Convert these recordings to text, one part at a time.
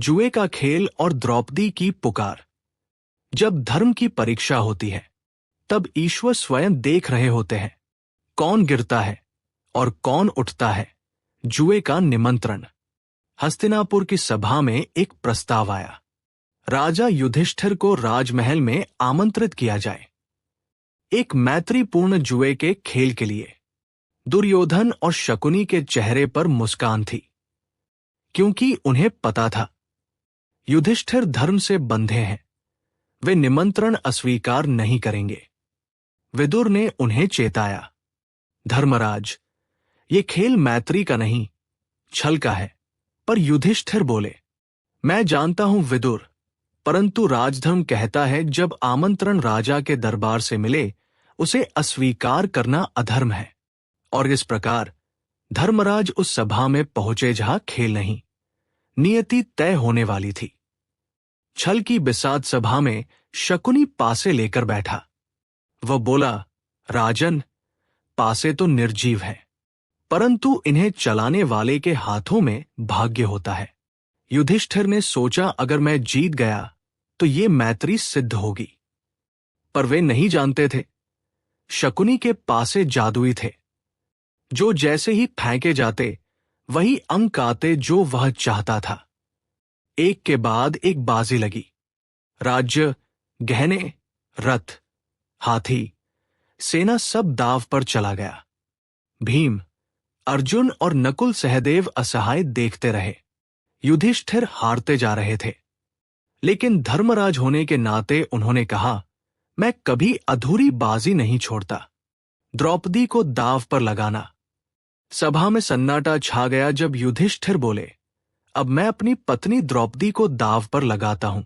जुए का खेल और द्रौपदी की पुकार। जब धर्म की परीक्षा होती है तब ईश्वर स्वयं देख रहे होते हैं कौन गिरता है और कौन उठता है। जुए का निमंत्रण। हस्तिनापुर की सभा में एक प्रस्ताव आया। राजा युधिष्ठिर को राजमहल में आमंत्रित किया जाए एक मैत्रीपूर्ण जुए के खेल के लिए। दुर्योधन और शकुनी के चेहरे पर मुस्कान थी, क्योंकि उन्हें पता था युधिष्ठिर धर्म से बंधे हैं, वे निमंत्रण अस्वीकार नहीं करेंगे। विदुर ने उन्हें चेताया, धर्मराज, ये खेल मैत्री का नहीं, छल का है। पर युधिष्ठिर बोले, मैं जानता हूं विदुर, परंतु राजधर्म कहता है जब आमंत्रण राजा के दरबार से मिले उसे अस्वीकार करना अधर्म है। और इस प्रकार धर्मराज उस सभा में पहुंचे जहां खेल नहीं, नियति तय होने वाली थी। छल की बिसात सभा में शकुनी पासे लेकर बैठा। वह बोला, राजन, पासे तो निर्जीव हैं, परंतु इन्हें चलाने वाले के हाथों में भाग्य होता है। युधिष्ठिर ने सोचा, अगर मैं जीत गया तो ये मैत्री सिद्ध होगी। पर वे नहीं जानते थे शकुनी के पासे जादुई थे, जो जैसे ही फेंके जाते वही अंक आते जो वह चाहता था। एक के बाद एक बाजी लगी। राज्य, गहने, रथ, हाथी, सेना सब दांव पर चला गया। भीम, अर्जुन और नकुल सहदेव असहाय देखते रहे। युधिष्ठिर हारते जा रहे थे, लेकिन धर्मराज होने के नाते उन्होंने कहा, मैं कभी अधूरी बाजी नहीं छोड़ता। द्रौपदी को दांव पर लगाना। सभा में सन्नाटा छा गया जब युधिष्ठिर बोले, अब मैं अपनी पत्नी द्रौपदी को दांव पर लगाता हूं।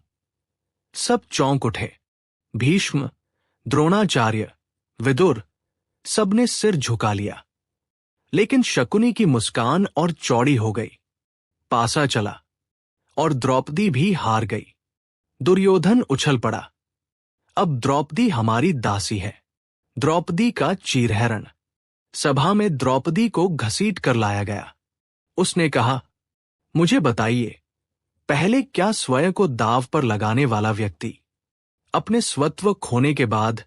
सब चौंक उठे। भीष्म, द्रोणाचार्य, विदुर, सबने सिर झुका लिया। लेकिन शकुनी की मुस्कान और चौड़ी हो गई। पासा चला और द्रौपदी भी हार गई। दुर्योधन उछल पड़ा, अब द्रौपदी हमारी दासी है। द्रौपदी का चीरहरण। सभा में द्रौपदी को घसीट कर लाया गया। उसने कहा, मुझे बताइए, पहले क्या स्वयं को दांव पर लगाने वाला व्यक्ति अपने स्वत्व खोने के बाद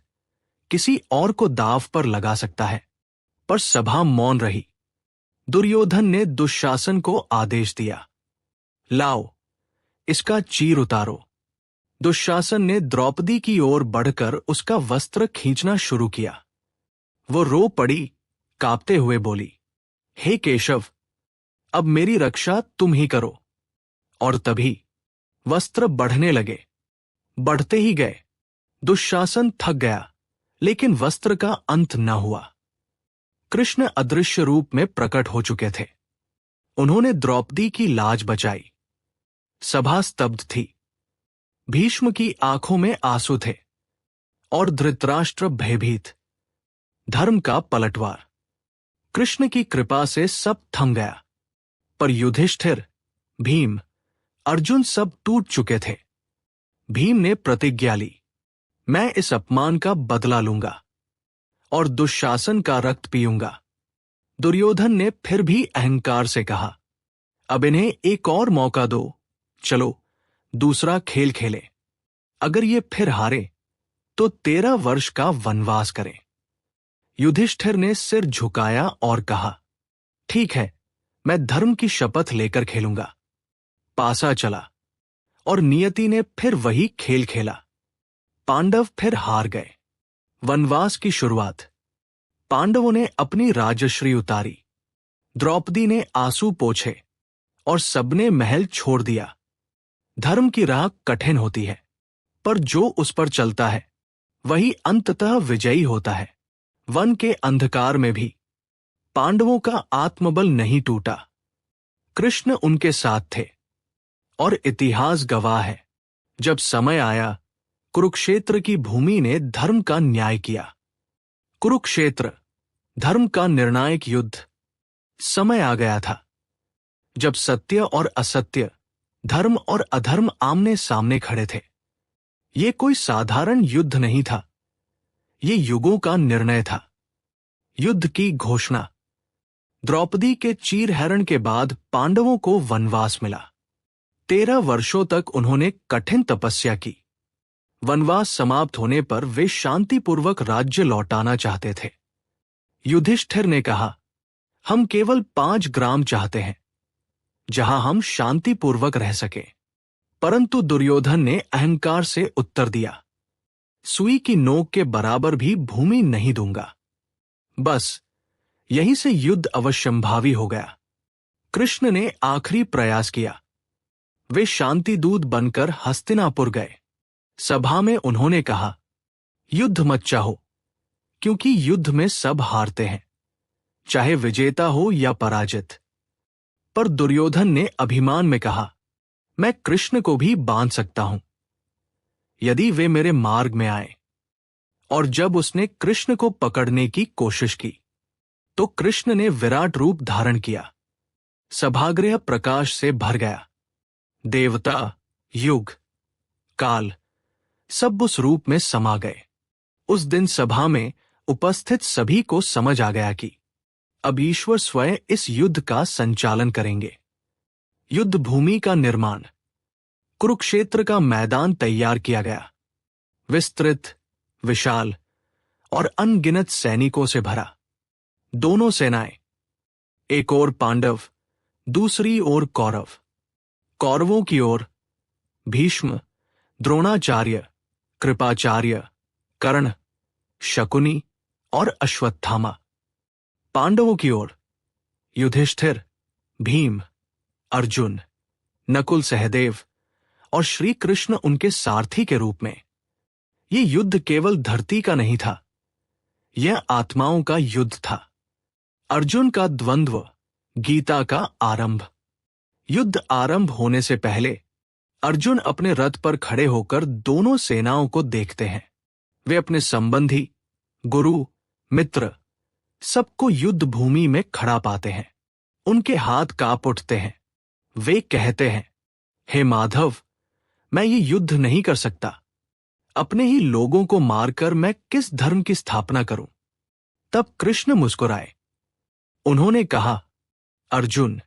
किसी और को दांव पर लगा सकता है? पर सभा मौन रही। दुर्योधन ने दुशासन को आदेश दिया, लाओ, इसका चीर उतारो। दुशासन ने द्रौपदी की ओर बढ़कर उसका वस्त्र खींचना शुरू किया। वो रो पड़ी, कांपते हुए बोली, हे केशव, अब मेरी रक्षा तुम ही करो। और तभी वस्त्र बढ़ने लगे। बढ़ते ही गए। दुशासन थक गया, लेकिन वस्त्र का अंत न हुआ। कृष्ण अदृश्य रूप में प्रकट हो चुके थे। उन्होंने द्रौपदी की लाज बचाई। सभा स्तब्ध थी। भीष्म की आंखों में आंसू थे और धृतराष्ट्र भयभीत। धर्म का पलटवार। कृष्ण की कृपा से सब थम गया। पर युधिष्ठिर, भीम, अर्जुन सब टूट चुके थे। भीम ने प्रतिज्ञा ली, मैं इस अपमान का बदला लूंगा और दुशासन का रक्त पीऊंगा। दुर्योधन ने फिर भी अहंकार से कहा, अब इन्हें एक और मौका दो, चलो दूसरा खेल खेले। अगर ये फिर हारे तो 13 वर्ष का वनवास करें। युधिष्ठिर ने सिर झुकाया और कहा, ठीक है, मैं धर्म की शपथ लेकर खेलूंगा। पासा चला और नियति ने फिर वही खेल खेला। पांडव फिर हार गए। वनवास की शुरुआत। पांडवों ने अपनी राजश्री उतारी। द्रौपदी ने आंसू पोंछे और सबने महल छोड़ दिया। धर्म की राह कठिन होती है, पर जो उस पर चलता है वही अंततः विजयी होता है। वन के अंधकार में भी पांडवों का आत्मबल नहीं टूटा। कृष्ण उनके साथ थे और इतिहास गवाह है, जब समय आया कुरुक्षेत्र की भूमि ने धर्म का न्याय किया। कुरुक्षेत्र, धर्म का निर्णायक युद्ध। समय आ गया था जब सत्य और असत्य, धर्म और अधर्म आमने सामने खड़े थे। ये कोई साधारण युद्ध नहीं था, ये युगों का निर्णय था। युद्ध की घोषणा। द्रौपदी के चीरहरण के बाद पांडवों को वनवास मिला। 13 वर्षों तक उन्होंने कठिन तपस्या की। वनवास समाप्त होने पर वे शांतिपूर्वक राज्य लौटाना चाहते थे। युधिष्ठिर ने कहा, हम केवल 5 ग्राम चाहते हैं जहां हम शांतिपूर्वक रह सके। परंतु दुर्योधन ने अहंकार से उत्तर दिया, सुई की नोक के बराबर भी भूमि नहीं दूंगा। बस यहीं से युद्ध अवश्यंभावी हो गया। कृष्ण ने आखिरी प्रयास किया। वे शांति दूत बनकर हस्तिनापुर गए। सभा में उन्होंने कहा, युद्ध मत चाहो, क्योंकि युद्ध में सब हारते हैं, चाहे विजेता हो या पराजित। पर दुर्योधन ने अभिमान में कहा, मैं कृष्ण को भी बांध सकता हूं यदि वे मेरे मार्ग में आए। और जब उसने कृष्ण को पकड़ने की कोशिश की तो कृष्ण ने विराट रूप धारण किया। सभागृह प्रकाश से भर गया। देवता, युग, काल सब उस रूप में समा गए। उस दिन सभा में उपस्थित सभी को समझ आ गया कि अब ईश्वर स्वयं इस युद्ध का संचालन करेंगे। युद्ध भूमि का निर्माण, कुरुक्षेत्र का मैदान तैयार किया गया। विस्तृत, विशाल और अनगिनत सैनिकों से भरा। दोनों सेनाएं, एक ओर पांडव, दूसरी ओर कौरव। कौरवों की ओर भीष्म, द्रोणाचार्य, कृपाचार्य, कर्ण, शकुनी और अश्वत्थामा। पांडवों की ओर युधिष्ठिर, भीम, अर्जुन, नकुल सहदेव और श्री कृष्ण उनके सारथी के रूप में। ये युद्ध केवल धरती का नहीं था, यह आत्माओं का युद्ध था। अर्जुन का द्वंद्व, गीता का आरंभ। युद्ध आरंभ होने से पहले अर्जुन अपने रथ पर खड़े होकर दोनों सेनाओं को देखते हैं। वे अपने संबंधी, गुरु, मित्र सबको युद्ध भूमि में खड़ा पाते हैं। उनके हाथ कांप उठते हैं। वे कहते हैं, हे माधव, मैं ये युद्ध नहीं कर सकता। अपने ही लोगों को मारकर मैं किस धर्म की स्थापना करूं? तब कृष्ण मुस्कुराए। उन्होंने कहा, अर्जुन,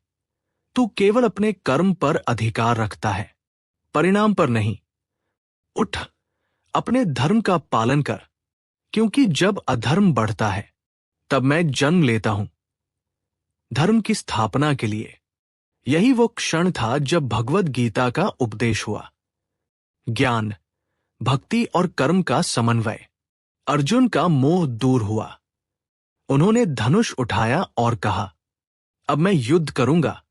तू केवल अपने कर्म पर अधिकार रखता है, परिणाम पर नहीं। उठ, अपने धर्म का पालन कर, क्योंकि जब अधर्म बढ़ता है तब मैं जन्म लेता हूं धर्म की स्थापना के लिए। यही वो क्षण था जब भगवद गीता का उपदेश हुआ। ज्ञान, भक्ति और कर्म का समन्वय। अर्जुन का मोह दूर हुआ। उन्होंने धनुष उठाया और कहा, अब मैं युद्ध करूंगा,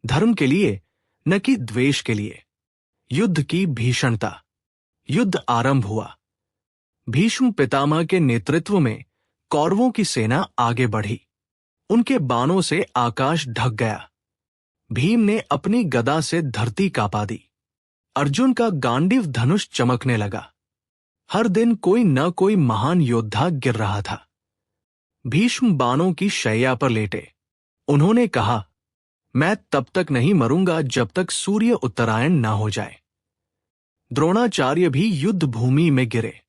धर्म के लिए, न कि द्वेष के लिए। युद्ध की भीषणता। युद्ध आरंभ हुआ। भीष्म पितामह के नेतृत्व में कौरवों की सेना आगे बढ़ी। उनके बाणों से आकाश ढक गया। भीम ने अपनी गदा से धरती कांपा दी। अर्जुन का गांडीव धनुष चमकने लगा। हर दिन कोई न कोई महान योद्धा गिर रहा था। भीष्म बाणों की शैया पर लेटे। उन्होंने कहा, मैं तब तक नहीं मरूंगा जब तक सूर्य उत्तरायण न हो जाए। द्रोणाचार्य भी युद्ध भूमि में गिरे,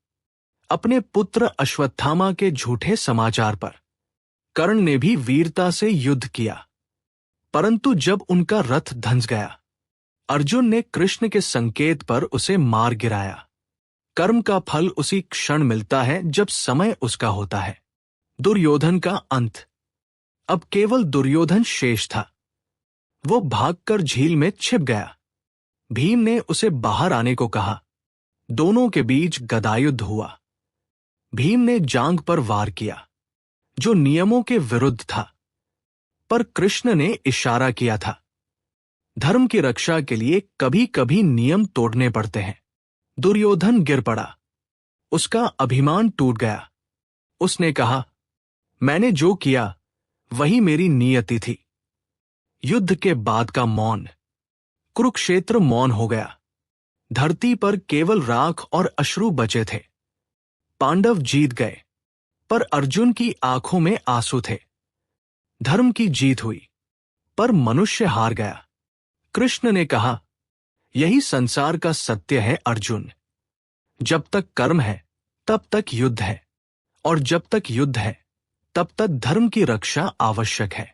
अपने पुत्र अश्वत्थामा के झूठे समाचार पर। कर्ण ने भी वीरता से युद्ध किया, परंतु जब उनका रथ धंस गया, अर्जुन ने कृष्ण के संकेत पर उसे मार गिराया। कर्म का फल उसी क्षण मिलता है जब समय उसका होता है। दुर्योधन का अंत। अब केवल दुर्योधन शेष था। वो भागकर झील में छिप गया। भीम ने उसे बाहर आने को कहा। दोनों के बीच गदायुद्ध हुआ। भीम ने जांघ पर वार किया, जो नियमों के विरुद्ध था, पर कृष्ण ने इशारा किया था। धर्म की रक्षा के लिए कभी कभी नियम तोड़ने पड़ते हैं। दुर्योधन गिर पड़ा। उसका अभिमान टूट गया। उसने कहा, मैंने जो किया वही मेरी नियति थी। युद्ध के बाद का मौन। कुरुक्षेत्र मौन हो गया। धरती पर केवल राख और अश्रु बचे थे। पांडव जीत गए, पर अर्जुन की आंखों में आंसू थे। धर्म की जीत हुई, पर मनुष्य हार गया। कृष्ण ने कहा, यही संसार का सत्य है अर्जुन। जब तक कर्म है तब तक युद्ध है, और जब तक युद्ध है तब तक धर्म की रक्षा आवश्यक है।